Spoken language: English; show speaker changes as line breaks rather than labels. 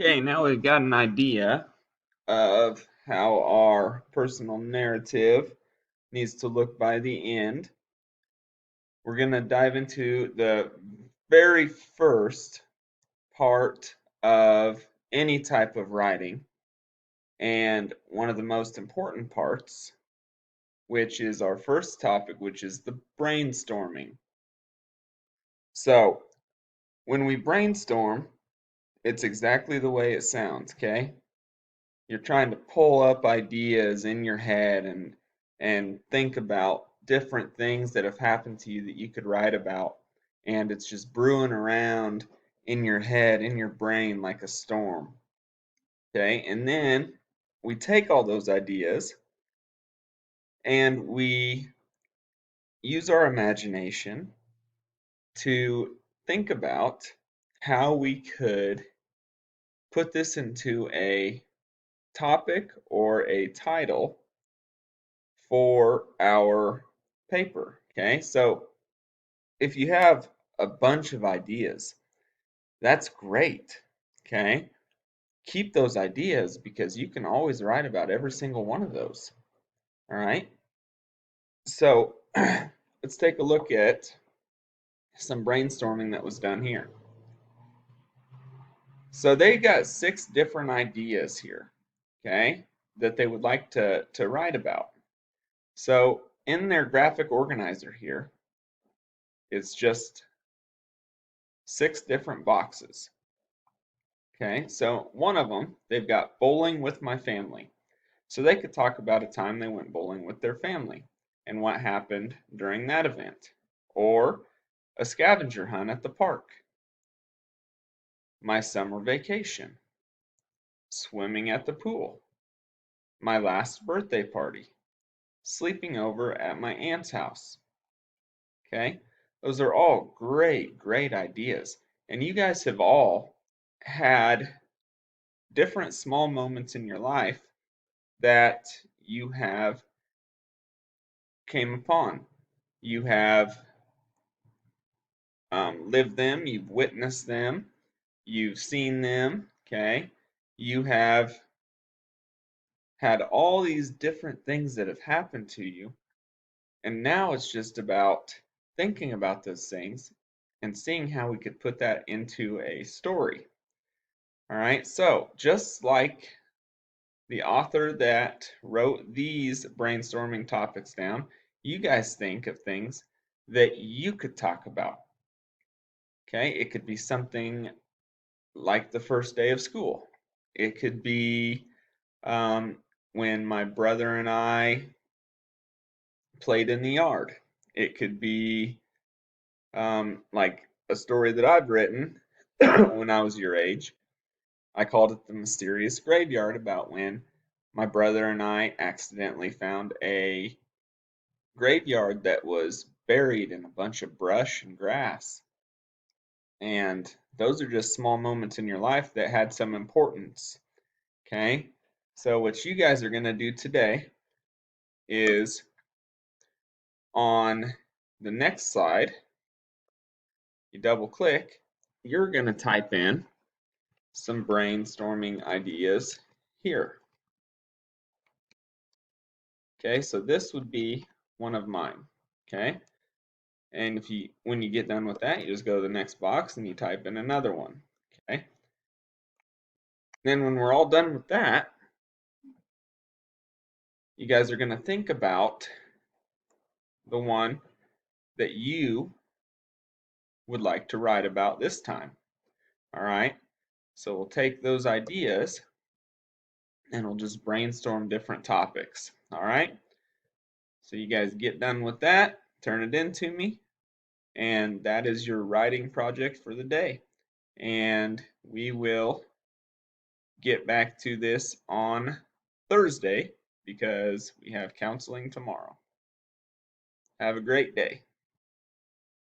Okay, now we've got an idea of how our personal narrative needs to look by the end. We're going to dive into the very first part of any type of writing, and one of the most important parts, which is our first topic, which is the brainstorming. So, when we brainstorm, it's exactly the way it sounds, okay? You're trying to pull up ideas in your head and think about different things that have happened to you that you could write about, and it's just brewing around in your head, in your brain, like a storm. Okay, and then we take all those ideas and we use our imagination to think about how we could put this into a topic or a title for our paper. Okay, so if you have a bunch of ideas, that's great. Okay, keep those ideas because you can always write about every single one of those. All right, so let's take a look at some brainstorming that was done here. So they got 6 different ideas here, okay, that they would like to write about. So in their graphic organizer here, it's just 6 different boxes. Okay, so one of them, they've got bowling with my family. So they could talk about a time they went bowling with their family and what happened during that event. Or a scavenger hunt at the park, my summer vacation, swimming at the pool, my last birthday party, sleeping over at my aunt's house. Okay, those are all great ideas. And you guys have all had different small moments in your life that you have came upon. You have lived them, you've witnessed them, you've seen them, okay? You have had all these different things that have happened to you, and now it's just about thinking about those things and seeing how we could put that into a story. All right, so just like the author that wrote these brainstorming topics down, you guys think of things that you could talk about. Okay, it could be something like the first day of school. It could be when my brother and I played in the yard. It could be like a story that I've written when I was your age. I called it The Mysterious Graveyard, about when my brother and I accidentally found a graveyard that was buried in a bunch of brush and grass. And those are just small moments in your life that had some importance. Okay? So, what you guys are going to do today is on the next slide, you double click, you're going to type in some brainstorming ideas here. Okay, so this would be one of mine. Okay, and if you, when you get done with that, you just go to the next box and you type in another one. Okay, then when we're all done with that, you guys are going to think about the one that you would like to write about this time. All right, so we'll take those ideas and we'll just brainstorm different topics. All right, so you guys get done with that, turn it in to me, and that is your writing project for the day. And we will get back to this on Thursday because we have counseling tomorrow. Have a great day.